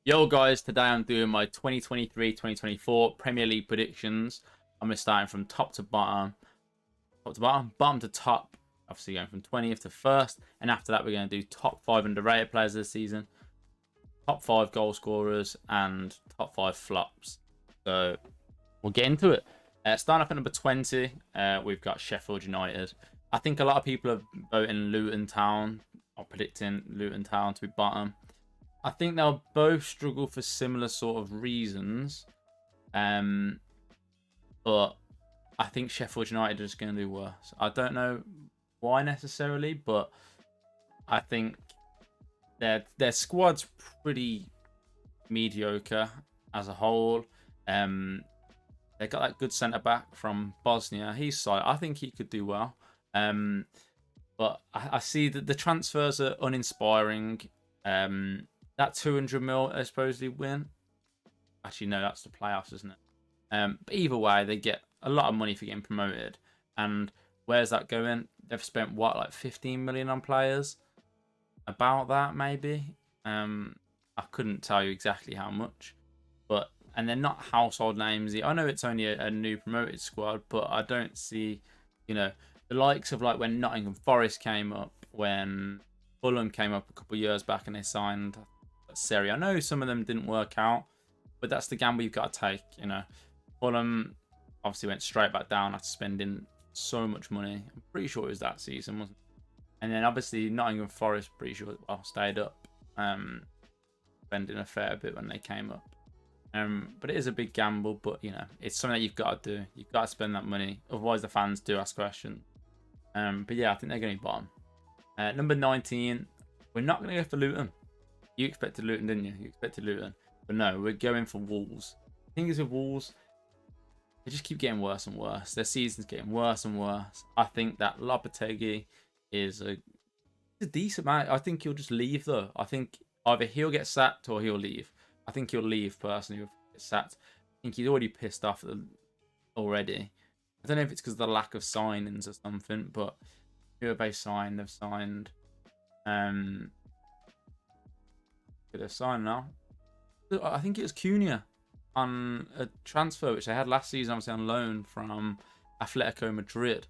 Yo guys, today I'm doing my 2023-2024 Premier League predictions. I'm going to start from top to bottom, bottom to top, obviously going from 20th to 1st, and after that we're going to do top 5 underrated players this season, top 5 goal scorers, and top 5 flops. So we'll get into it. Starting off at number 20, we've got Sheffield United. I think a lot of people are voting Luton Town, or predicting Luton Town to be bottom. I think they'll both struggle for similar sort of reasons. But I think Sheffield United are just going to do worse. I don't know why necessarily, but I think their squad's pretty mediocre as a whole. They got that good centre-back from Bosnia. He's solid. I think he could do well. But I see that the transfers are uninspiring. That 200 mil they supposedly win. Actually, no, that's the playoffs, isn't it? But either way, they get a lot of money for getting promoted. And where's that going? They've spent, what, like 15 million on players? About that, maybe? I couldn't tell you exactly how much. And they're not household names. I know it's only a new promoted squad, but I don't see, the likes of like when Nottingham Forest came up, when Fulham came up a couple of years back and they signed Seri. I know some of them didn't work out, but that's the gamble you've got to take. Fulham obviously went straight back down after spending so much money. I'm pretty sure it was that season, wasn't it? And then obviously Nottingham Forest, pretty sure, stayed up, spending a fair bit when they came up. But it is a big gamble. But it's something that you've got to do. You've got to spend that money, otherwise the fans do ask questions. But yeah, I think they're going to be bottom. Number 19, we're not going to go for Luton. You expected Luton, didn't you? You expected Luton. But no, we're going for Wolves. The thing is with Wolves, they just keep getting worse and worse. Their season's getting worse and worse. I think that Lopetegui is a decent man. I think he'll just leave, though. I think either he'll get sacked or he'll leave. I think he'll leave, personally, if he gets sacked. I think he's already pissed off already. I don't know if it's because of the lack of signings or something, but who have they signed? They've signed... They're signed now. I think it was Cunha on a transfer which they had last season, obviously on loan from Atletico Madrid.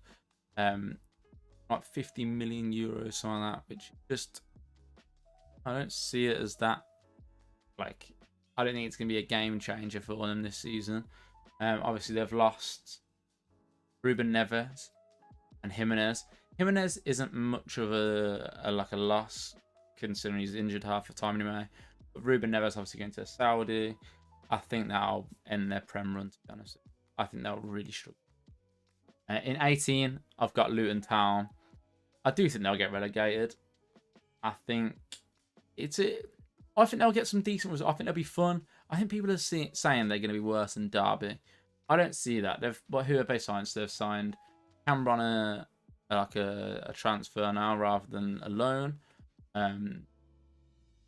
Like 50 million euros, something like that, which just I don't see it as that. Like, I don't think it's going to be a game changer for them this season. Obviously, they've lost Ruben Neves and Jimenez. Jimenez isn't much of a loss, considering he's injured half the time anyway. But Ruben Neves obviously going to Saudi. I think that'll end their Prem run, to be honest. I think they'll really struggle. In 18, I've got Luton Town. I do think they'll get relegated. I think they'll get some decent results. I think they'll be fun. I think people are saying they're going to be worse than Derby. I don't see that. Who have they signed? So they've signed Cameron on a transfer now rather than a loan.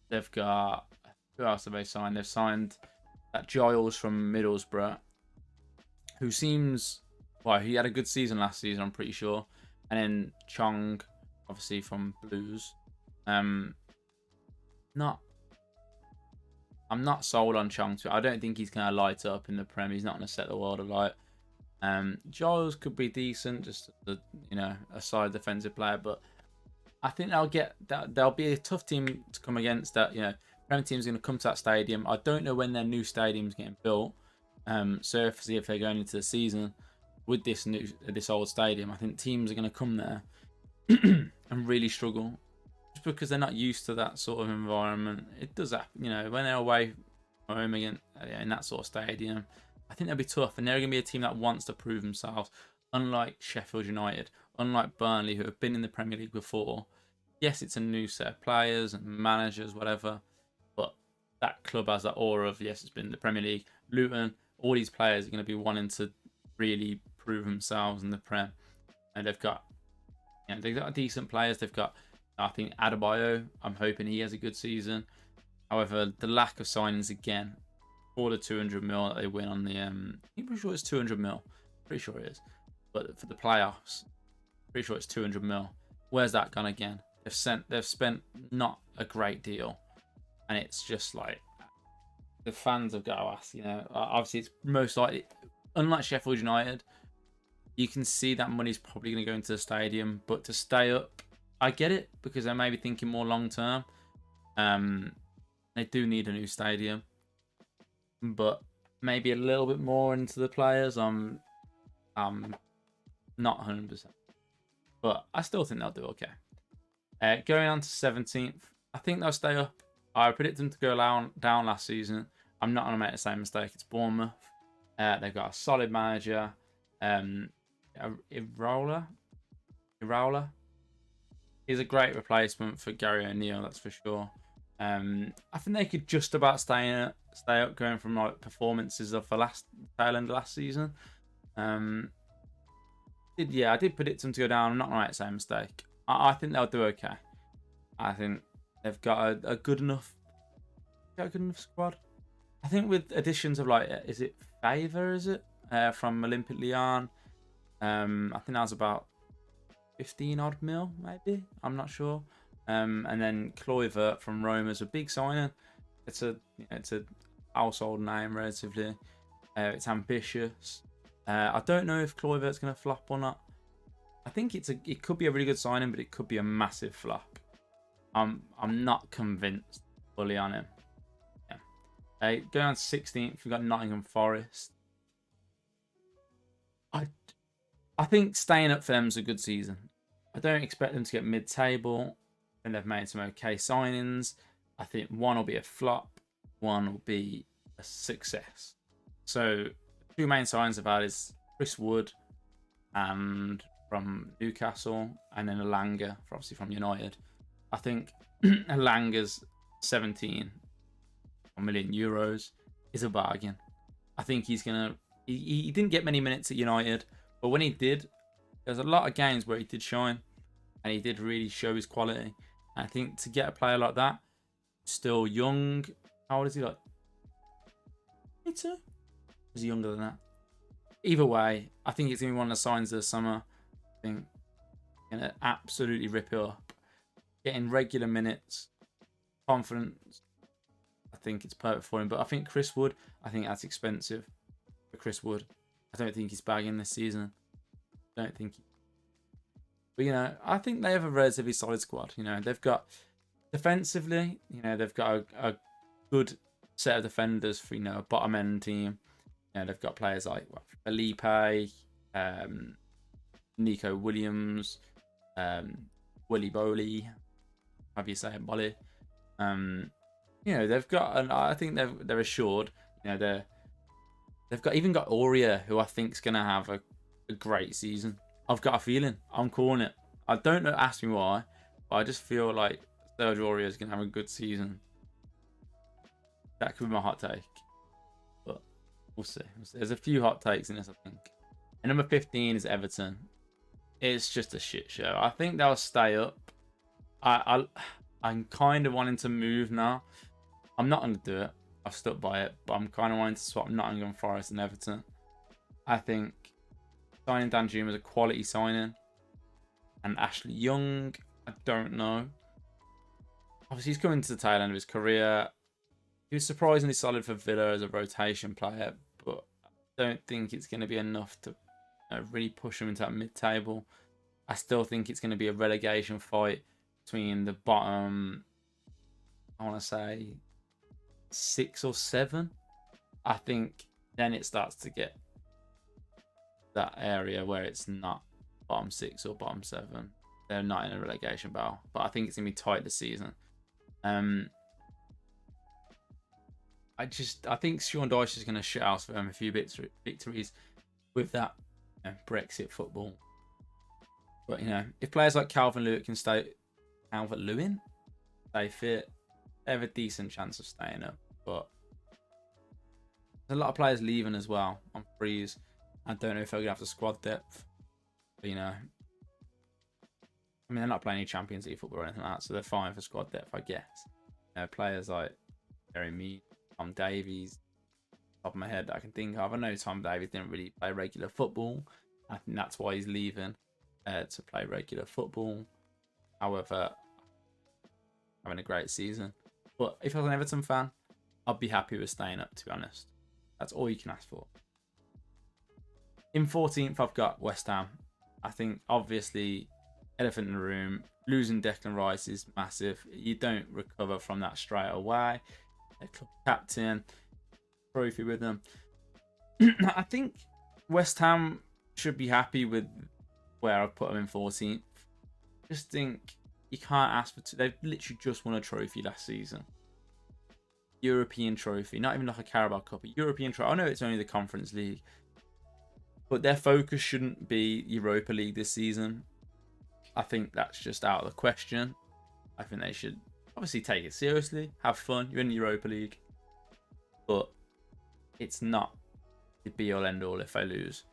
They've got, who else have they signed? They've signed that Giles from Middlesbrough, who seems, he had a good season last season, I'm pretty sure. And then Chong, obviously from Blues. I'm not sold on Chong. I don't think he's going to light up in the Prem. He's not going to set the world alight. Giles could be decent, just a side defensive player, but I think they'll be a tough team to come against. That Prem team's going to come to that stadium. I don't know when their new stadium's getting built. So if they're going into the season with this old stadium, I think teams are going to come there and really struggle, just because they're not used to that sort of environment. It does happen, when they're away from home again in that sort of stadium. I think they'll be tough, and they're going to be a team that wants to prove themselves. Unlike Sheffield United, unlike Burnley, who have been in the Premier League before. Yes, it's a new set of players and managers, whatever, but that club has that aura of, yes, it's been the Premier League. Luton, all these players are going to be wanting to really prove themselves in the Prem, and they've got decent players. They've got, I think, Adebayo. I'm hoping he has a good season. However, the lack of signings again for the 200 mil that they win on the I'm pretty sure it's 200 mil. Pretty sure it is. But for the playoffs, pretty sure it's 200 mil. Where's that gone again? They've spent not a great deal, and it's just like the fans have got to ask. Obviously it's most likely, unlike Sheffield United, you can see that money's probably going to go into the stadium. But to stay up, I get it because they may be thinking more long term. They do need a new stadium, but maybe a little bit more into the players. I'm not 100%, but I still think they'll do okay. Going on to 17th, I think they'll stay up. I predict them to go down last season. I'm not going to make the same mistake. It's Bournemouth. They've got a solid manager. Iraola. He's a great replacement for Gary O'Neill, that's for sure. I think they could just about stay up, going from like performances of the tail end of last season. I did predict them to go down. I'm not going to make the same mistake. I think they'll do okay. I think they've got a good enough squad. I think with additions of like, is it Favor? Is it from Olympic Lyon? I think that was about 15 odd mil, maybe. I'm not sure. And then Kluivert from Roma is a big signing. It's a household name relatively. It's ambitious. I don't know if Kluivert's going to flop or not. I think it could be a really good signing, but it could be a massive flop. I'm not convinced fully on him. Yeah. Going on to 16th, we've got Nottingham Forest. I think staying up for them is a good season. I don't expect them to get mid-table, and they've made some okay signings. I think one will be a flop, one will be a success. So the two main signings I've had is Chris Wood and from Newcastle, and then Elanga, obviously from United. I think Elanga's 17 million euros is a bargain. I think he's gonna. He didn't get many minutes at United, but when he did, there's a lot of games where he did shine, and he did really show his quality. And I think to get a player like that, still young. How old is he? Like 22? Is he younger than that? Either way, I think it's gonna be one of the signs of the summer. I think gonna absolutely rip it up. Getting regular minutes, confidence. I think it's perfect for him. But I think Chris Wood, I think that's expensive for Chris Wood. I don't think he's bagging this season. Don't think. But I think they have a relatively solid squad. They've got defensively. They've got a good set of defenders for a bottom end team. They've got players like Felipe, Nico Williams, Willy Boley. How do you say it, Bolly? They've got, I think they're assured. They've got Aurea, who I think is gonna have a great season. I've got a feeling. I'm calling it. I don't know. Ask me why, but I just feel like Sergio Aurea is gonna have a good season. That could be my hot take, but we'll see. There's a few hot takes in this, I think. And number 15 is Everton. It's just a shit show. I think they'll stay up. I'm kind of wanting to move now. I'm not going to do it. I've stuck by it, but I'm kind of wanting to swap Nottingham Forest and Everton. I think signing Danjuma is a quality signing. And Ashley Young, I don't know. Obviously, he's coming to the tail end of his career. He was surprisingly solid for Villa as a rotation player, but I don't think it's going to be enough to really push him into that mid-table. I still think it's going to be a relegation fight between the bottom, I want to say 6 or 7. I think then it starts to get that area where it's not bottom 6 or bottom 7. They're not in a relegation battle, but I think it's going to be tight this season. I think Sean Dyche is going to shit out for them a few victories with that Brexit football. But if players like Calvert Lewin can stay fit, they have a decent chance of staying up. But there's a lot of players leaving as well on freeze. I don't know if they're gonna have the squad depth. But they're not playing any Champions League football or anything like that, so they're fine for squad depth, I guess. Players like Jerry Mead, Tom Davies, top of my head that I can think of. I know Tom Davies didn't really play regular football. I think that's why he's leaving to play regular football. However, having a great season. But if I was an Everton fan, I'd be happy with staying up, to be honest. That's all you can ask for. In 14th, I've got West Ham. I think, obviously, elephant in the room, losing Declan Rice is massive. You don't recover from that straight away. Their club captain, trophy with them. I think West Ham should be happy with where I've put them in 14th. Just think you can't ask for two. They've literally just won a trophy last season. European trophy, not even like a Carabao Cup, a European trophy. I know it's only the Conference League, but their focus shouldn't be Europa League this season. I think that's just out of the question. I think they should obviously take it seriously, have fun. You're in the Europa League, but it's not the be all end all if they lose.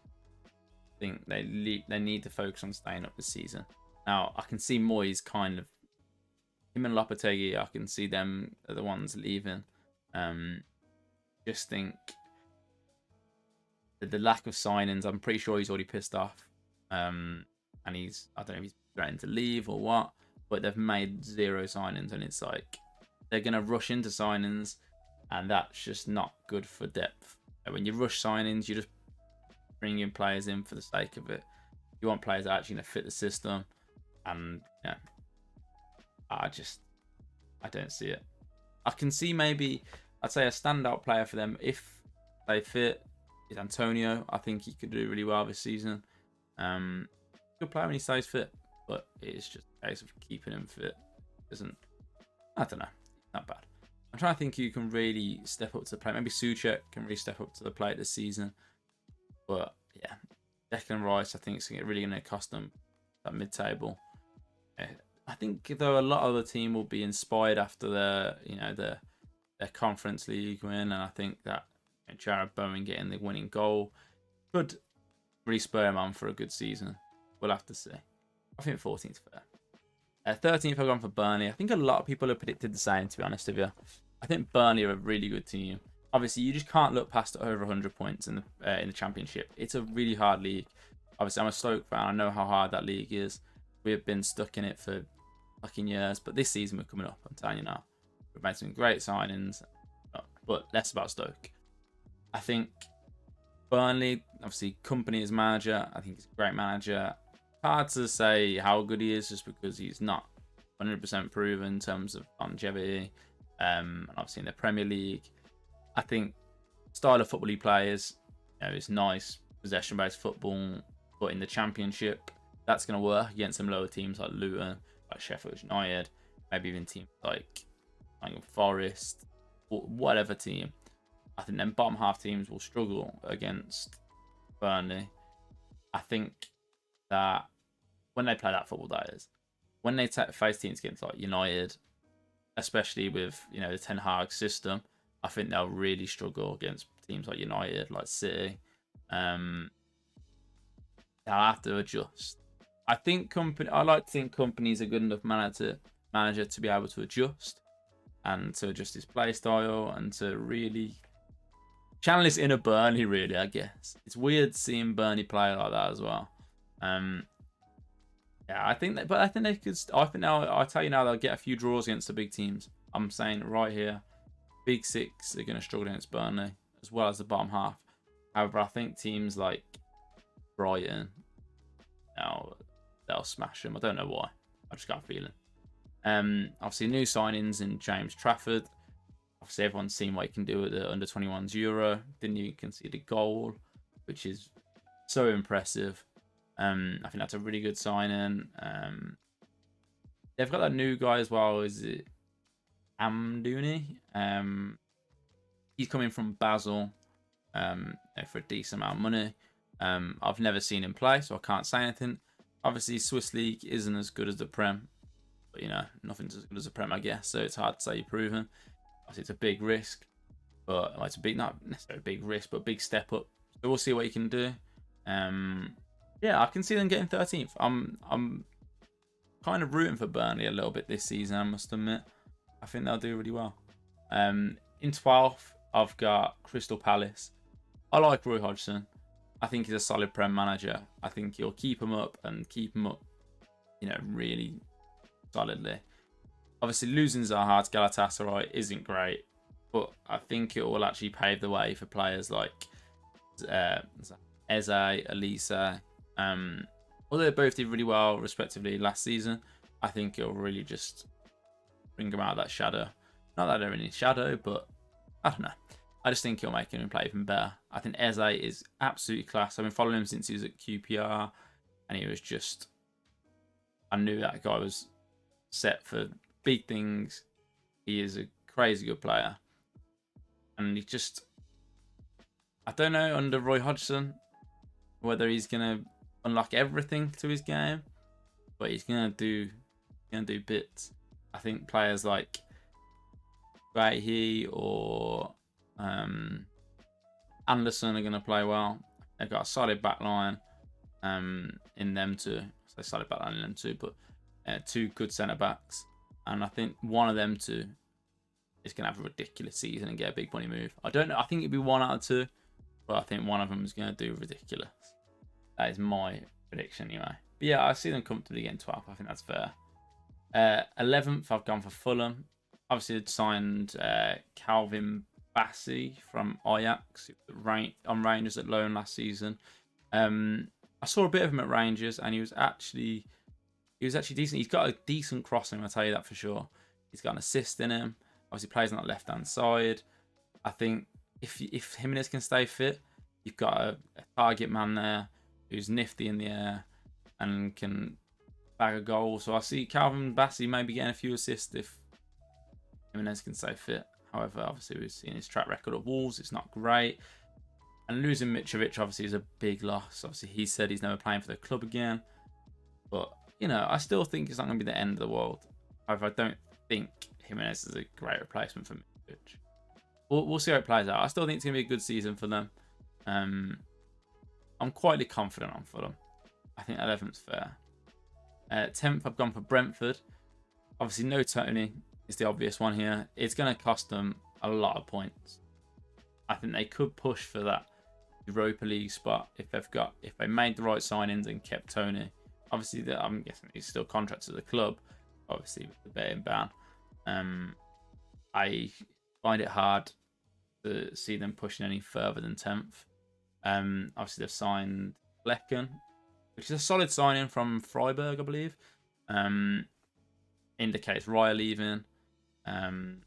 I think they need to focus on staying up this season. Now I can see Moyes kind of, him and Lopetegui, I can see them are the ones leaving. Just think that the lack of signings, I'm pretty sure he's already pissed off. And I don't know if he's threatening to leave or what, but they've made 0 signings, and it's like they're gonna rush into signings, and that's just not good for depth. When you rush signings, you just bring in players in for the sake of it. You want players that are actually gonna fit the system, and yeah, I don't see it. I can see maybe, I'd say a standout player for them if they fit is Antonio. I think he could do really well this season. Good player when he stays fit, but it's just a case of keeping him fit. I don't know, not bad. I'm trying to think who can really step up to the plate. Maybe Souček can really step up to the plate this season. But yeah, Declan Rice, I think it's really going to cost them that mid-table. I think though a lot of the team will be inspired after their Conference League win, and I think that Jared Bowen getting the winning goal could really spur him on for a good season. We'll have to see. I think 14th fair. 13th I've gone for Burnley. I think a lot of people have predicted the same, to be honest with you. I think Burnley are a really good team. Obviously, you just can't look past over 100 points in the Championship. It's a really hard league. Obviously, I'm a Stoke fan. I know how hard that league is. We have been stuck in it for fucking years, but this season we're coming up. I'm telling you now, we've made some great signings, but less about Stoke. I think Burnley, obviously, Company as manager. I think he's a great manager. Hard to say how good he is just because he's not 100% proven in terms of longevity. And obviously in the Premier League, I think style of football he plays, it's nice possession-based football, but in the Championship, that's going to work against some lower teams like Luton, like Sheffield United, maybe even teams like Forest, whatever team. I think then bottom half teams will struggle against Burnley. I think that when they play that football, that is, when they face teams against like United, especially with the Ten Hag system, I think they'll really struggle against teams like United, like City. They'll have to adjust. I like to think Company's a good enough manager to be able to adjust and to adjust his play style and to really channel his inner Burnley. Really, I guess it's weird seeing Burnley play like that as well. Yeah, I think they could. I think now, I tell you now, they'll get a few draws against the big teams. I'm saying it right here. Big Six are going to struggle against Burnley, as well as the bottom half. However, I think teams like Brighton, they'll smash them. I don't know why. I just got a feeling. Obviously, new signings in James Trafford. Obviously, everyone's seen what he can do at the under-21s Euro. Didn't you concede a goal, which is so impressive. I think that's a really good signing. They've got that new guy as well. Is it Amdouni? He's coming from Basel for a decent amount of money. I've never seen him play, so I can't say anything. Obviously, Swiss League isn't as good as the Prem, but nothing's as good as the Prem, I guess. So it's hard to say you're proven. Obviously, it's a big risk, but it's not necessarily a big risk, but a big step up. So we'll see what he can do. Yeah, I can see them getting 13th. I'm kind of rooting for Burnley a little bit this season, I must admit. I think they'll do really well. In 12th, I've got Crystal Palace. I like Roy Hodgson. I think he's a solid Prem manager. I think he'll keep them up really solidly. Obviously, losing Zaha to Galatasaray isn't great, but I think it will actually pave the way for players like Eze, Elisa. Although they both did really well respectively last season, I think it'll really just bring them out of that shadow. Not that they're in his shadow, but I don't know. I just think it'll make him play even better. I think Eze is absolutely class. I've been following him since he was at QPR, and he was just... I knew that guy was set for big things. He is a crazy good player. And he just... I don't know, under Roy Hodgson, whether he's going to unlock everything to his game, but he's going to do bits. I think players like Bailey or Anderson are going to play well. They've got a solid back line in them too. I say solid back line in them too, but two good centre backs. And I think one of them two is going to have a ridiculous season and get a big money move. I don't know. I think it'd be 1 out of 2, but I think one of them is going to do ridiculous. That is my prediction anyway. But yeah, I see them comfortably getting 12th. I think that's fair. 11th, I've gone for Fulham. Obviously, they'd signed Calvin Bassey from Ajax on Rangers at loan last season. I saw a bit of him at Rangers, and he was actually decent. He's got a decent crossing, I'll tell you that for sure. He's got an assist in him. Obviously, plays on that left-hand side. I think if Jimenez can stay fit, you've got a target man there who's nifty in the air and can bag a goal. So I see Calvin Bassey maybe getting a few assists if Jimenez can stay fit. However, obviously we've seen his track record at Wolves. It's not great. And losing Mitrovic obviously is a big loss. Obviously he said he's never playing for the club again. But, you know, I still think it's not going to be the end of the world. However, I don't think Jimenez is a great replacement for Mitrovic. We'll see how it plays out. I still think it's going to be a good season for them. I'm quietly confident on Fulham. I think 11th's fair. 10th, I've gone for Brentford. Obviously, no Tony is the obvious one here. It's going to cost them a lot of points. I think they could push for that Europa League spot if they made the right signings and kept Tony. Obviously, I'm guessing he's still contracted to the club. Obviously, with the betting ban. I find it hard to see them pushing any further than 10th. Obviously, they've signed Lecken, which is a solid signing from Freiburg, I believe. Indicates Raya leaving. And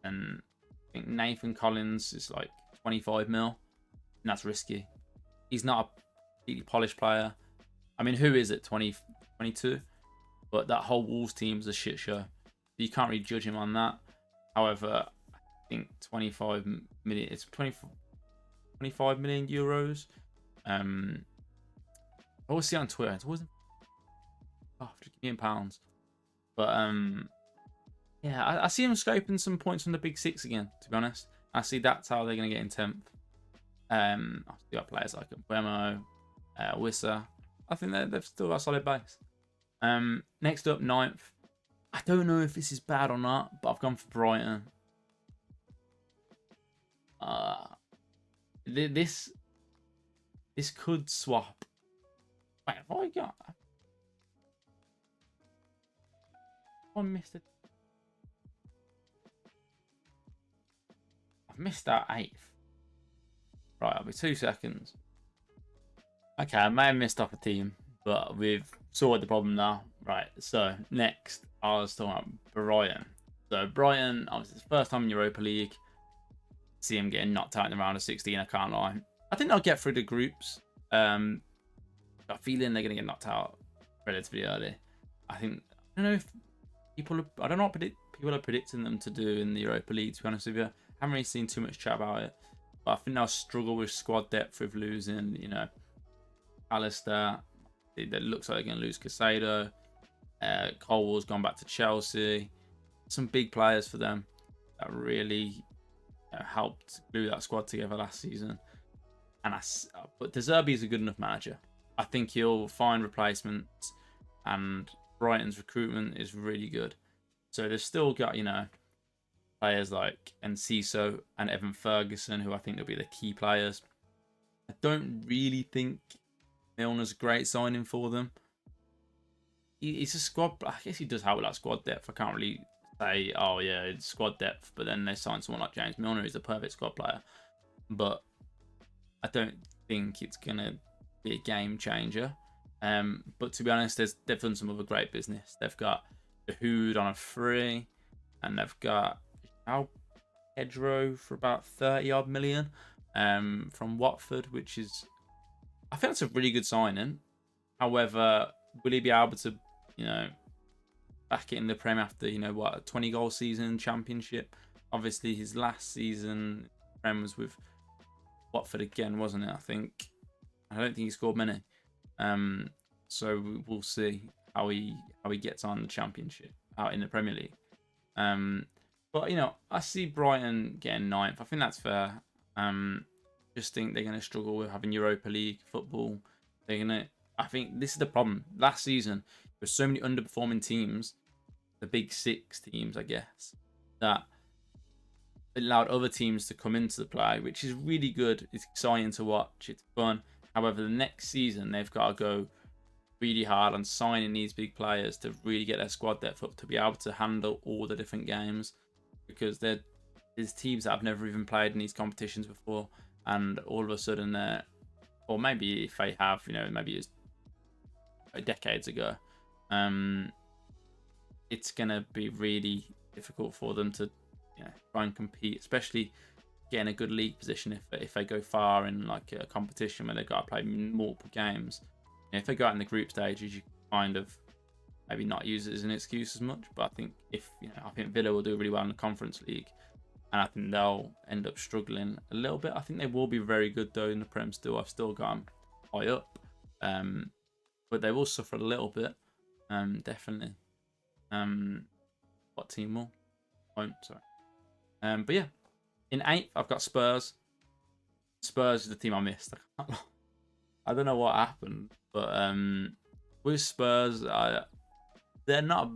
I think Nathan Collins is like 25 mil. And that's risky. He's not a completely polished player. I mean, who is it? 22? But that whole Wolves team is a shit show. You can't really judge him on that. However, I think 25 million. It's 25 million euros. I always see it on Twitter. It's always £50 million. But yeah, I see him scraping some points from the big six again. To be honest, I see that's how they're going to get in 10th. I've got players like Buemo, Wissa. I think they've still got a solid base. Next up, 9th. I don't know if this is bad or not, but I've gone for Brighton. This could swap. Wait, have I got? I missed it. I've missed that 8th. Right, I'll be 2 seconds. Okay, I may have missed off a team, but we've sorted the problem now. Right, so next, I was talking about Brighton. So Brighton, obviously, it's the first time in Europa League. See him getting knocked out in the round of 16, I can't lie. I think they'll get through the groups. Got a feeling they're going to get knocked out relatively early. I don't know if people are predicting them to do in the Europa League, to be honest with you. I haven't really seen too much chat about it. But I think they'll struggle with squad depth with losing, you know, Alistair. It looks like they're going to lose Casado. Colwell's gone back to Chelsea. Some big players for them that really helped glue that squad together last season. But De Zerbi is a good enough manager. I think he'll find replacements, and Brighton's recruitment is really good. So they've still got, you know, players like Enciso and Evan Ferguson, who I think will be the key players. I don't really think Milner's a great signing for them. He's a squad. I guess he does have that squad depth. I can't really say, oh yeah, it's squad depth, but then they sign someone like James Milner, who's a perfect squad player. But I don't think it's gonna be a game changer. But to be honest, they've done some other great business. They've got the Hood on a free, and they've got Al Pedro for about 30 odd million from Watford, which is, I think that's a really good signing. However, will he be able to, back it in the Prem after, a 20 goal season Championship? Obviously, his last season Prem was with Watford again, wasn't it? I don't think he scored many. So we'll see how he gets on the Championship out in the Premier League. But I see Brighton getting 9th. I think that's fair. Just think they're going to struggle with having Europa League football. I think this is the problem. Last season, there's so many underperforming teams, the big 6 teams, I guess, that allowed other teams to come into the play, which is really good. It's exciting to watch. It's fun. However, the next season, they've got to go really hard on signing these big players to really get their squad depth up to be able to handle all the different games, because there's teams that have never even played in these competitions before, and all of a sudden or maybe if they have, maybe it's decades ago, it's gonna be really difficult for them to try and compete, especially getting a good league position if they go far in like a competition where they've got to play multiple games. If they go out in the group stages, you kind of maybe not use it as an excuse as much. But I think I think Villa will do really well in the Conference League, and I think they'll end up struggling a little bit. I think they will be very good though in the Prem still. I've still got them high up, but they will suffer a little bit, definitely. What team will? Won't, sorry. But yeah, in 8th I've got Spurs. Spurs is the team I missed. I don't know what happened, but with Spurs, they're not.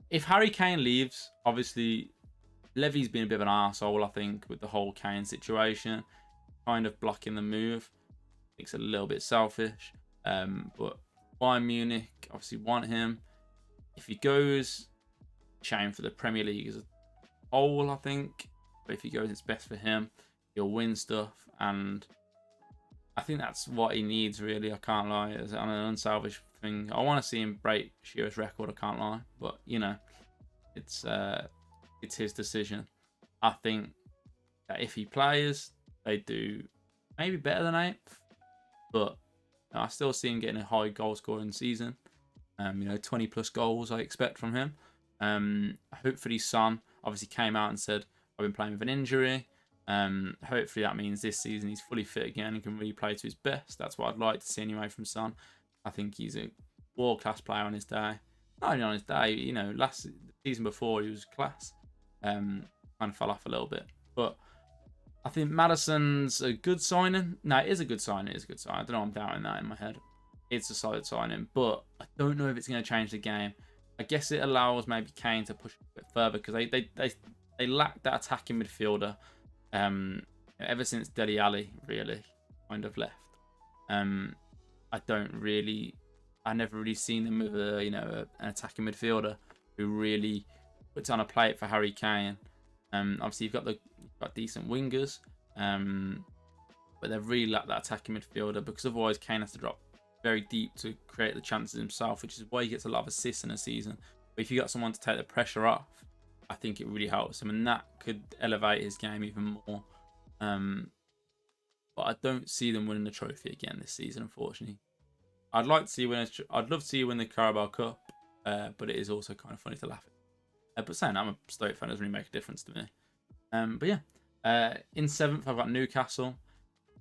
If Harry Kane leaves, obviously Levy's been a bit of an arsehole, I think, with the whole Kane situation, kind of blocking the move. I think it's a little bit selfish. But Bayern Munich obviously want him. If he goes, shame for the Premier League as a whole, I think. But if he goes, it's best for him. He'll win stuff, and I think that's what he needs, really. I can't lie. As on an unselfish thing, I want to see him break Shearer's record. I can't lie, but it's his decision. I think that if he plays, they do maybe better than 8th, but I still see him getting a high goal scoring season. 20 plus goals I expect from him. Hopefully, Son obviously came out and said, I've been playing with an injury. Hopefully that means this season he's fully fit again and can really play to his best. That's what I'd like to see anyway from Son. I think he's a world-class player on his day. Not only on his day, last season before he was class. Kind of fell off a little bit. But I think Maddison's a good signing. No, it is a good signing. It is a good signing. I don't know, I'm doubting that in my head. It's a solid signing, but I don't know if it's going to change the game. I guess it allows maybe Kane to push a bit further, because they lack that attacking midfielder. Ever since Dele Alli really kind of left, I never really seen them with an attacking midfielder who really puts on a plate for Harry Kane. Obviously you've got decent wingers, but they've really lacked that attacking midfielder, because otherwise Kane has to drop very deep to create the chances himself, which is why he gets a lot of assists in a season. But if you got someone to take the pressure off, I think it really helps him, and that could elevate his game even more. But I don't see them winning the trophy again this season, unfortunately. I'd love to see you win the Carabao Cup, but it is also kind of funny to laugh at. But saying that, I'm a Stoke fan, doesn't really make a difference to me. But yeah, in 7th I've got Newcastle.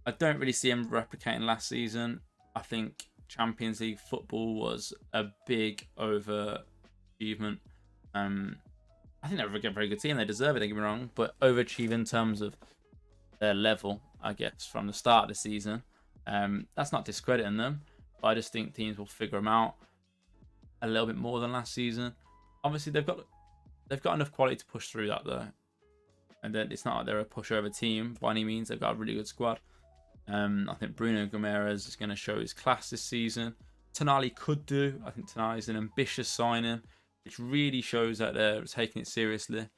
I don't really see him replicating last season. I think Champions League football was a big overachievement. I think they're a very good team. They deserve it, don't get me wrong. But overachieve in terms of their level, I guess, from the start of the season. That's not discrediting them. But I just think teams will figure them out a little bit more than last season. Obviously, they've got enough quality to push through that, though. And then it's not like they're a pushover team by any means. They've got a really good squad. I think Bruno Guimaraes is going to show his class this season. Tonali could do. I think Tonali is an ambitious signing. which really shows that they're taking it seriously.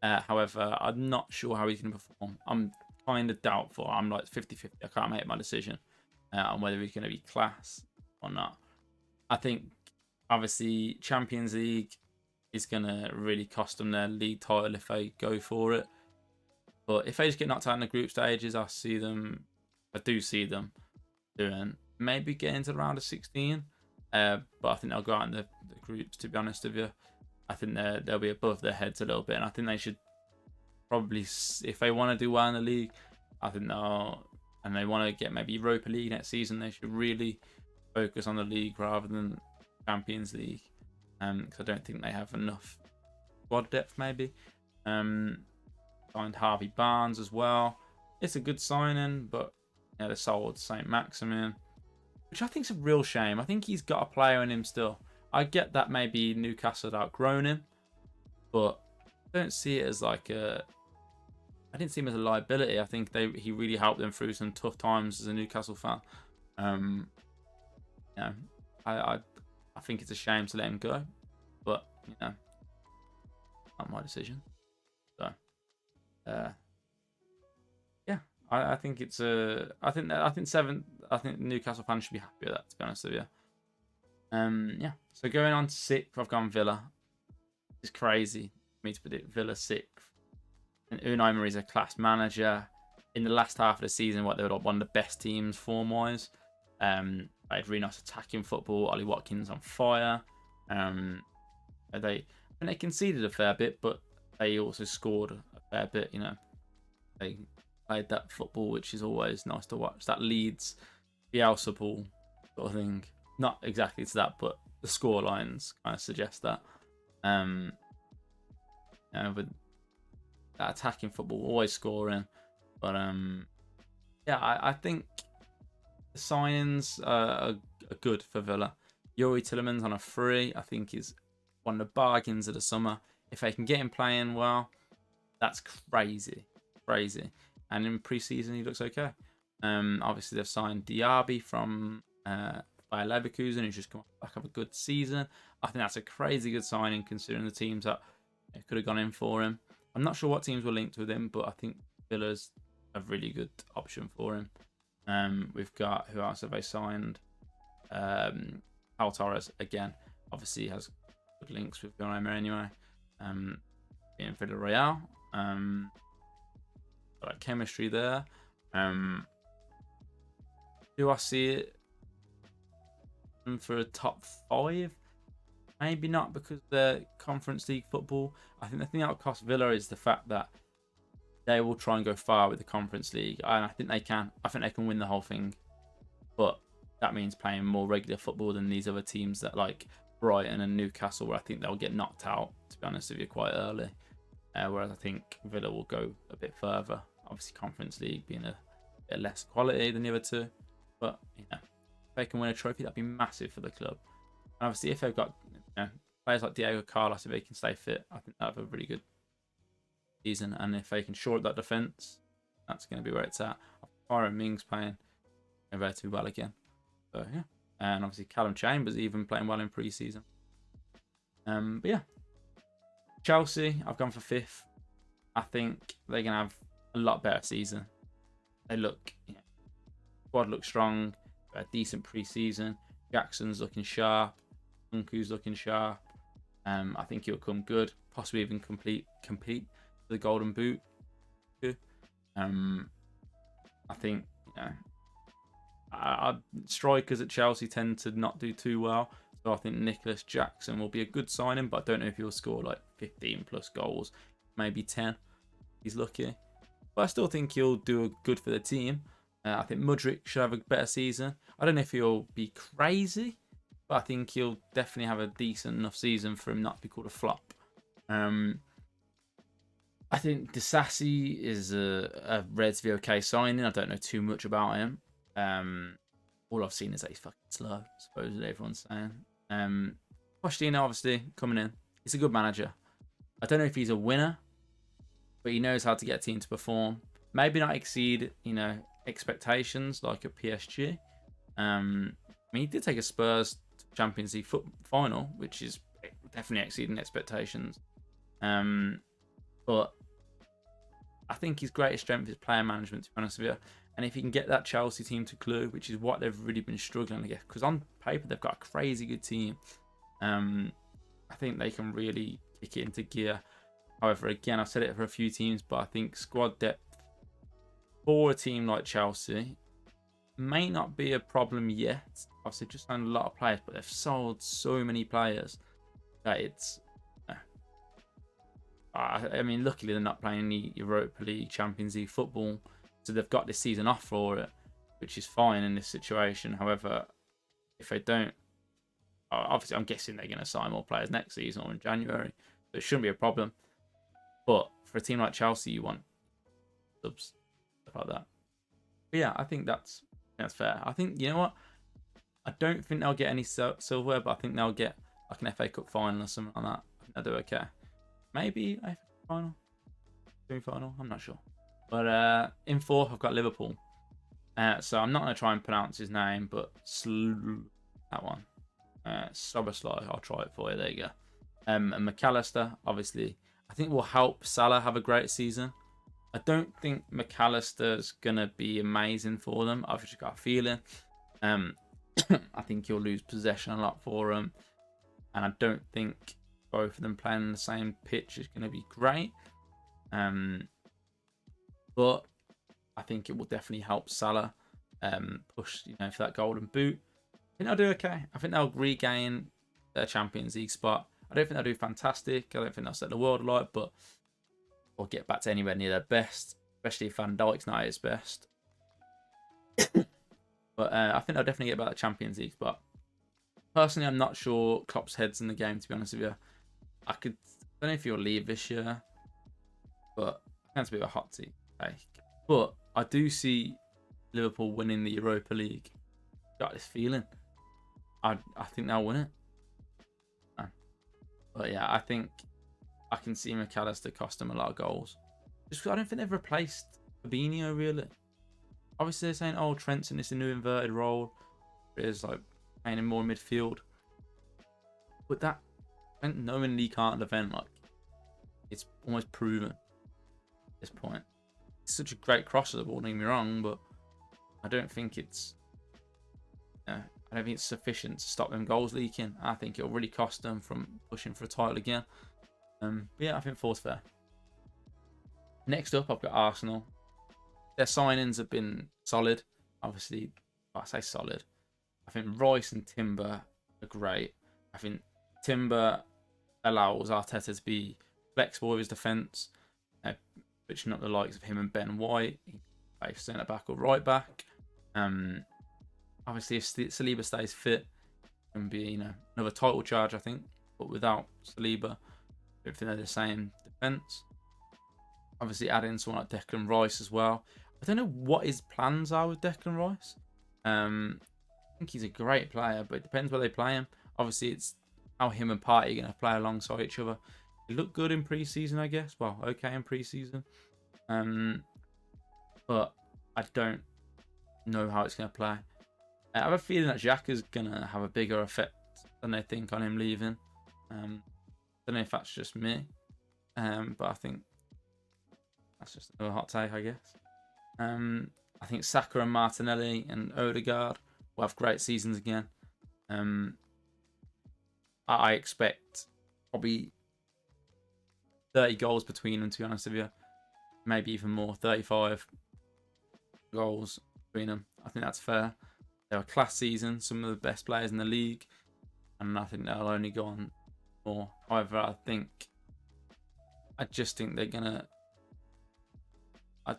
However, I'm not sure how he's going to perform. I'm kind of doubtful. I'm like 50-50. I can't make my decision on whether he's going to be class or not. I think, obviously, Champions League is going to really cost them their league title if they go for it. But if they just get knocked out in the group stages, I do see them doing maybe get into the round of 16. But I think they'll go out in the groups, to be honest with you. I think they'll be above their heads a little bit. And I think they should probably, if they want to do well in the league, I think and they want to get maybe Europa League next season, they should really focus on the league rather than Champions League. Because I don't think they have enough squad depth, maybe. Signed Harvey Barnes as well. It's a good signing, but they sold St. Maximin, which I think is a real shame. I think he's got a player in him still. I get that maybe Newcastle had outgrown him, but I don't see it as like I didn't see him as a liability. I think he really helped them through some tough times as a Newcastle fan. I think it's a shame to let him go, but not my decision. So, I think it's I think Newcastle fans should be happy with that, to be honest with you. So going on to 6th, I've gone Villa. It's crazy for me to predict Villa 6th. And Unai Emery's a class manager. In the last half of the season, they were like one of the best teams form-wise. They had really nice attacking football. Ollie Watkins on fire. They conceded a fair bit, but they also scored a fair bit. They played that football, which is always nice to watch. That Leeds Bielsa ball sort of thing. Not exactly to that, but the score lines kind of suggest that. With that attacking football, always scoring. But I think the signings are good for Villa. Yuri Tillemans on a free, I think, is one of the bargains of the summer. If they can get him playing well, that's crazy. And in pre-season, he looks okay. Obviously, they've signed Diaby from Bayer Leverkusen, who's just come back of a good season. I think that's a crazy good signing, considering the teams that could have gone in for him. I'm not sure what teams were linked with him, but I think Villa's a really good option for him. We've got, who else have they signed? Paul Torres, again, obviously has good links with Unai Emery anyway. In Villarreal. Got chemistry there. Do I see it for a top 5? Maybe not, because they're Conference League football. I think the thing that will cost Villa is the fact that they will try and go far with the Conference League, and I think they can. I think they can win the whole thing, but that means playing more regular football than these other teams that like Brighton and Newcastle, where I think they'll get knocked out, to be honest with you, quite early. Whereas I think Villa will go a bit further. Obviously, Conference League being a bit less quality than the other two, but if they can win a trophy, that'd be massive for the club. And obviously, if they've got players like Diego Carlos, if they can stay fit, I think that'll have a really good season. And if they can shore up that defence, that's going to be where it's at. Byron Mings playing relatively well again. So yeah, and obviously Callum Chambers even playing well in pre-season. But yeah, Chelsea, I've gone for 5th. I think they're going to have a lot better season. They look, squad looks strong, a decent pre-season. Jackson's looking sharp. Nkunku's looking sharp. I think he'll come good, possibly even compete for the Golden Boot. I think strikers at Chelsea tend to not do too well, so I think Nicholas Jackson will be a good signing, but I don't know if he'll score like 15 plus goals, maybe 10. He's lucky, but I still think he'll do good for the team. I think Mudryk should have a better season. I don't know if he'll be crazy, but I think he'll definitely have a decent enough season for him not to be called a flop. I think Disasi is a relatively okay signing. I don't know too much about him. All I've seen is that he's fucking slow, supposedly everyone's saying. Pochettino, obviously, coming in. He's a good manager. I don't know if he's a winner, but he knows how to get a team to perform. Maybe not exceed, expectations like at PSG. I mean, he did take a Spurs Champions League final, which is definitely exceeding expectations. But I think his greatest strength is player management, to be honest with you. And if he can get that Chelsea team to glue, which is what they've really been struggling to get, because on paper they've got a crazy good team. I think they can really kick it into gear. However, again, I've said it for a few teams, but I think squad depth for a team like Chelsea may not be a problem yet. Obviously, just signed a lot of players, but they've sold so many players that it's. I mean, luckily they're not playing the Europa League, Champions League football, so they've got this season off for it, which is fine in this situation. However, if they don't, obviously I'm guessing they're going to sign more players next season or in January, so it shouldn't be a problem. But for a team like Chelsea, you want subs, stuff like that. But yeah, I think that's fair. I think, you know what? I don't think they'll get any silverware, but I think they'll get like an FA Cup final or something like that. I think they'll do okay. Maybe a final, semi-final. I'm not sure. But in fourth, I've got Liverpool. So I'm not going to try and pronounce his name, but that one. Soboslai, I'll try it for you. There you go. And McAllister, obviously, I think will help Salah have a great season. I don't think McAllister's going to be amazing for them. I've just got a feeling. I think he'll lose possession a lot for them. And I don't think both of them playing on the same pitch is going to be great. But I think it will definitely help Salah push, for that golden boot. I think they'll do okay. I think they'll regain their Champions League spot. I don't think they'll do fantastic. I don't think they'll set the world alight, but or get back to anywhere near their best, especially if Van Dijk's not at his best. But I think they'll definitely get back to the Champions League spot. Personally, I'm not sure Klopp's head's in the game, to be honest with you. I don't know if he'll leave this year, but I think it's a bit of a hot take. But I do see Liverpool winning the Europa League. Got this feeling. I think they'll win it. But yeah, I think I can see McAllister cost them a lot of goals. Just because I don't think they've replaced Fabinho, really. Obviously, they're saying, oh, Trent's in this new inverted role. It's like playing in more midfield. But that, knowing he can't defend, like, it's almost proven at this point. It's such a great crosser, don't get me wrong, but I don't think it's sufficient to stop them goals leaking. I think it'll really cost them from pushing for a title again. But yeah, I think four's fair. Next up, I've got Arsenal. Their signings have been solid. Obviously, I say solid. I think Rice and Timber are great. I think Timber allows Arteta to be flexible with his defence, switching up the likes of him and Ben White. He can play centre back or right back. Obviously, if Saliba stays fit, it can be another title charge, I think. But without Saliba, I don't think they're the same defence. Obviously, adding someone like Declan Rice as well. I don't know what his plans are with Declan Rice. I think he's a great player, but it depends where they play him. Obviously, it's how him and Partey are going to play alongside each other. He looked good in pre-season, I guess. Well, okay in pre-season. But I don't know how it's going to play. I have a feeling that Xhaka's going to have a bigger effect than they think on him leaving. Don't know if that's just me. But I think that's just another hot take, I guess. I think Saka and Martinelli and Odegaard will have great seasons again. I expect probably 30 goals between them, to be honest with you. Maybe even more, 35 goals between them. I think that's fair. They're a class season, some of the best players in the league, and I think they'll only go on more. However, I just think they're gonna.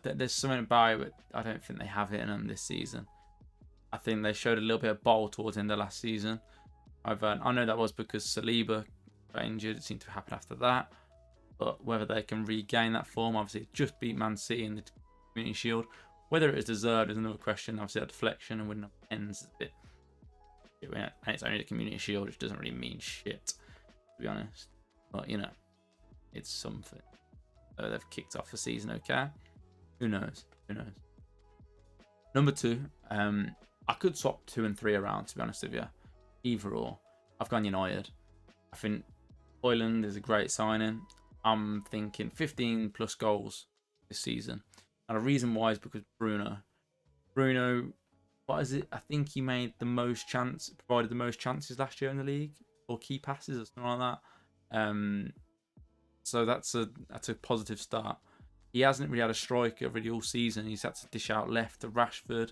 There's something about it, but I don't think they have it in them this season. I think they showed a little bit of ball towards the end of last season. However, I know that was because Saliba got injured. It seemed to happen after that. But whether they can regain that form, obviously, just beat Man City in the Community Shield. Whether it is deserved is another question. Obviously, that deflection and winning ends is a bit. And it's only the Community Shield, which doesn't really mean shit, to be honest. But, it's something. So they've kicked off the season okay. Who knows? Number 2, I could swap 2 and 3 around, to be honest with you. Either or. I've gone United. I think Højlund is a great signing. I'm thinking 15 plus goals this season. And the reason why is because Bruno, what is it? I think he provided the most chances last year in the league, or key passes or something like that. So that's a positive start. He hasn't really had a striker really all season. He's had to dish out left to Rashford.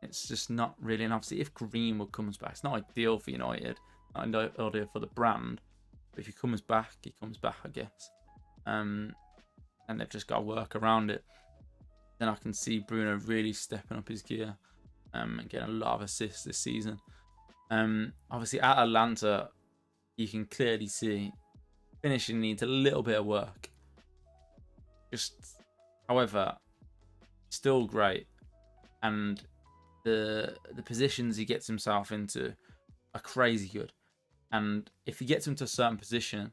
It's just not really. And obviously, if Greenwood comes back, it's not ideal for United. Not ideal for the brand. But if he comes back, I guess. And they've just got to work around it. Then I can see Bruno really stepping up his gear and getting a lot of assists this season. Obviously, at Atlanta, you can clearly see finishing needs a little bit of work. However, still great, and the positions he gets himself into are crazy good. And if he gets into a certain position,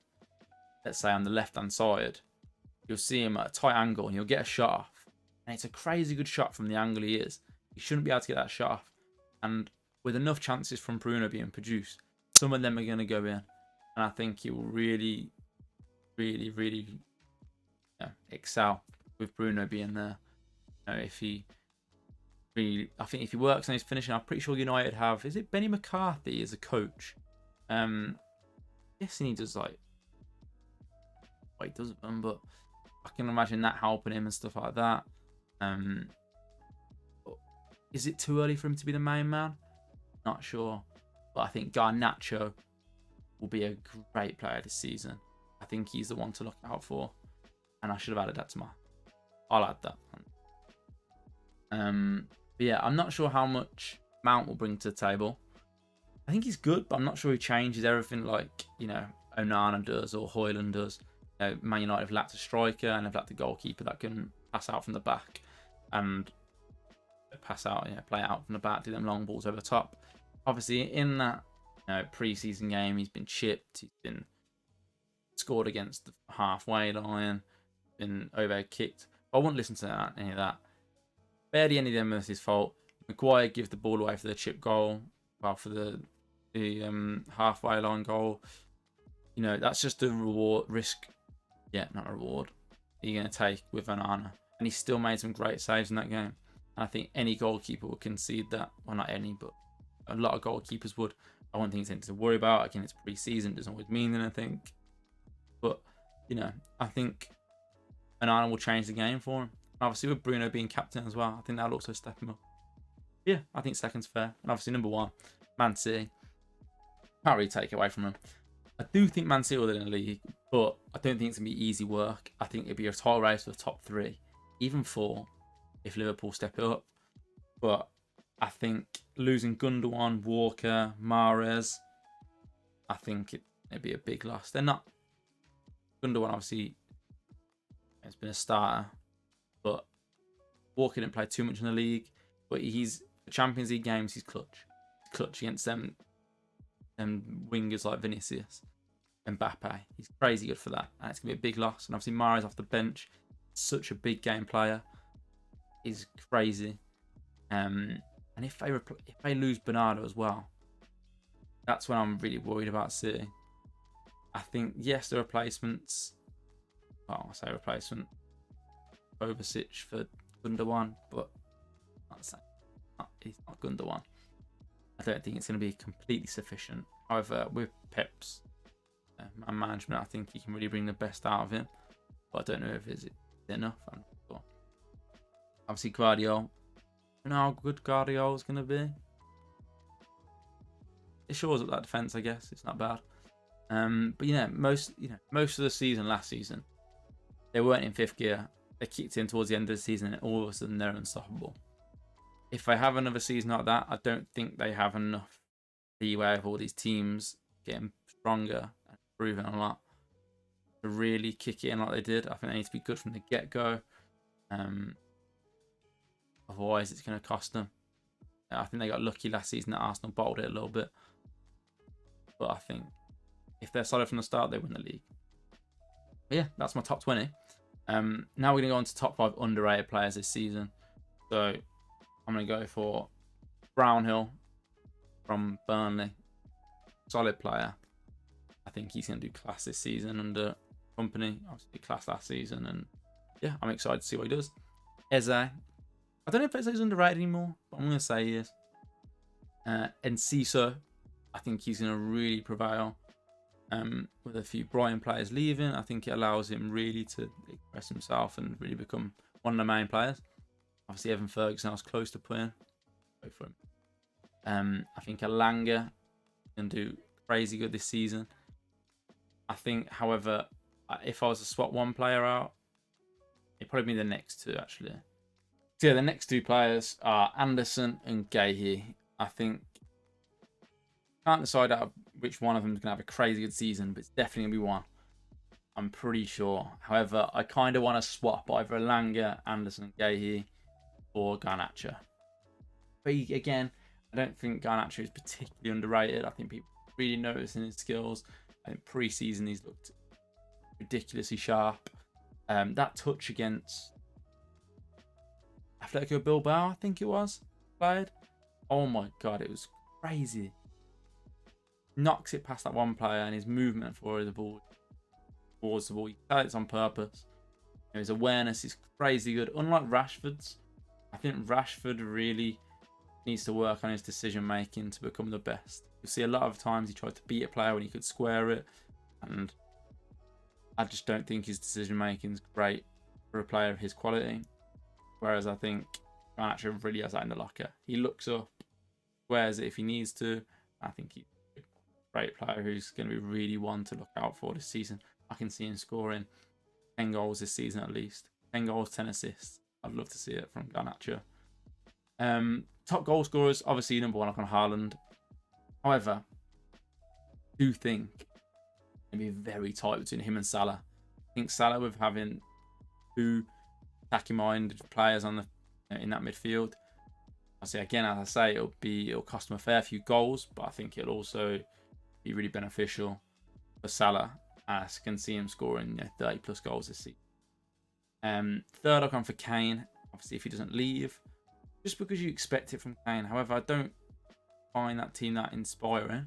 let's say on the left-hand side, you'll see him at a tight angle and he'll get a shot off. And it's a crazy good shot from the angle he is. He shouldn't be able to get that shot off. And with enough chances from Bruno being produced, some of them are going to go in. And I think he will really, really, really excel with Bruno being there. I think if he works on his finishing, I'm pretty sure United have, is it Benny McCarthy as a coach? Guessing he does he does them, but I can imagine that helping him and stuff like that. Is it too early for him to be the main man? Not sure, but I think Garnacho will be a great player this season. I think he's the one to look out for, and I should have added that to I'll add that. But yeah, I'm not sure how much Mount will bring to the table. I think he's good, but I'm not sure he changes everything like, Onana does or Højlund does. Man United have lacked a striker and have lacked a goalkeeper that can pass out from the back and play out from the back, do them long balls over the top. Obviously, in that pre-season game, he's been chipped. He's been scored against the halfway line, been overhead kicked. I wouldn't listen to any of that. Barely any of them was his fault. Maguire gives the ball away for the chip goal, for the halfway line goal. That's just a risk. Yeah, not a reward. You're going to take with Onana. And he still made some great saves in that game. And I think any goalkeeper would concede that. Well, not any, but a lot of goalkeepers would. I don't think it's anything to worry about. Again, it's pre-season. It doesn't always mean anything. But, I think Onana will change the game for him. Obviously, with Bruno being captain as well, I think that'll also step him up. Yeah, I think second's fair. And obviously, number one, Man City. Can't really take it away from him. I do think Man City will win the league, but I don't think it's going to be easy work. I think it'll be a title race for the top three, even four, if Liverpool step it up. But I think losing Gundogan, Walker, Mahrez, I think it'd be a big loss. They're not. Gundogan, obviously, has been a starter, but Walker didn't play too much in the league. But the Champions League games, he's clutch. He's clutch against them wingers like Vinicius and Mbappe. He's crazy good for that. And it's going to be a big loss. And obviously, Mahrez off the bench, such a big game player. He's crazy. And if they lose Bernardo as well, that's when I'm really worried about City. I think, yes, the replacements. Well, I say replacement. Kovacic for Gundogan, but he's not Gundogan. I don't think it's going to be completely sufficient. However, with Pep's management, I think he can really bring the best out of him. But I don't know if it's enough. Obviously, Guardiola. I don't know how good Guardiola's going to be. It shores up that defense, I guess. It's not bad. But most of the season last season, they weren't in fifth gear. They kicked in towards the end of the season, and all of a sudden they're unstoppable. If they have another season like that, I don't think they have enough leeway of all these teams getting stronger and improving a lot to really kick it in like they did. I think they need to be good from the get-go. Otherwise, it's going to cost them. I think they got lucky last season that Arsenal bottled it a little bit. But I think if they're solid from the start, they win the league. But yeah, that's my top 20. Now we're going to go on to top 5 underrated players this season. So I'm going to go for Brownhill from Burnley. Solid player. think he's going to do class this season under Company. Obviously, did class last season, and yeah, I'm excited to see what he does. Eze, I don't know if Eze's underrated anymore, but I'm going to say he is. Enciso, I think he's going to really prevail. With a few Brighton players leaving, I think it allows him really to express himself and really become one of the main players. Obviously, Evan Ferguson, I was close to putting. Go for him. I think Alanga can do crazy good this season. I think, however, if I was to swap one player out, it'd probably be the next two, actually. So yeah, the next two players are Anderson and Gahey. I think can't decide out which one of them is going to have a crazy good season, but it's definitely going to be one. I'm pretty sure. However, I kind of want to swap either Alanga, Anderson, and Gahey or Garnacho. But again, I don't think Garnacho is particularly underrated. I think people really noticing his skills. I think pre-season he's looked ridiculously sharp. That touch against Atletico Bilbao, I think it was, played. Oh my god, it was crazy. Knocks it past that one player, and his movement for the ball towards the ball, he does it on purpose. His awareness is crazy good. Unlike Rashford's, I think Rashford really needs to work on his decision making to become the best. You'll see a lot of times he tried to beat a player when he could square it, and I just don't think his decision making is great for a player of his quality. Whereas I think Garnacho really has that in the locker. He looks up, squares it if he needs to. I think he's a great player who's going to be really one to look out for this season. I can see him scoring 10 goals this season at least. 10 goals, 10 assists. I'd love to see it from Garnacho. Top goal scorers, obviously number one, on Haaland. However, I do think it'll be very tight between him and Salah. I think Salah, with having two attacking-minded players on the in that midfield, I say again, as I say, it'll cost him a fair few goals, but I think it'll also be really beneficial for Salah, as I can see him scoring 30 plus goals this season. Third, I've gone for Kane. Obviously, if he doesn't leave, just because you expect it from Kane. However, I don't find that team that inspiring,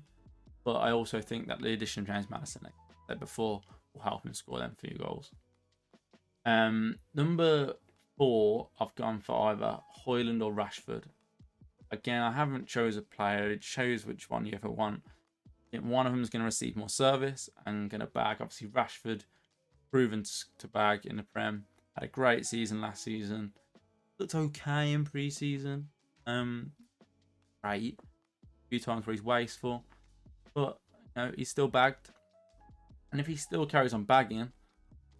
but I also think that the addition of James Maddison, like I said before, will help him score them few goals. Number 4, I've gone for either Højlund or Rashford. Again, I haven't chose a player. It shows which one you ever want. I think one of them is going to receive more service and going to bag. Obviously, Rashford, proven to bag in the Prem. Had a great season last season. Looked okay in pre-season. Right. A few times where he's wasteful. But, he's still bagged. And if he still carries on bagging,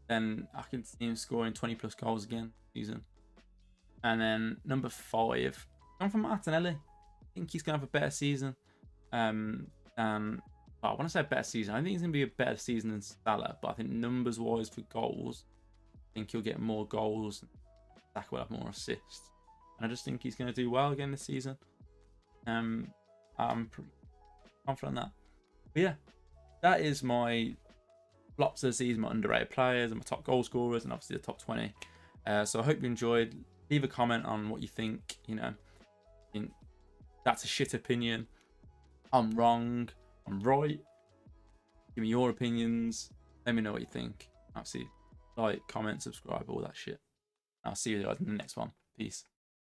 then I can see him scoring 20 plus goals again this season. And then number 5, gone for Martinelli. I think he's going to have a better season. I want to say a better season. I think he's going to be a better season than Salah. But I think numbers-wise for goals, I think he'll get more goals. Saka will have more assists. And I just think he's going to do well again this season. I'm pretty confident in that. But yeah, that is my flops of the season, my underrated players, and my top goal scorers, and obviously the top 20. So I hope you enjoyed. Leave a comment on what you think. That's a shit opinion. I'm wrong. I'm right. Give me your opinions. Let me know what you think. Obviously, like, comment, subscribe, all that shit. I'll see you guys in the next one. Peace.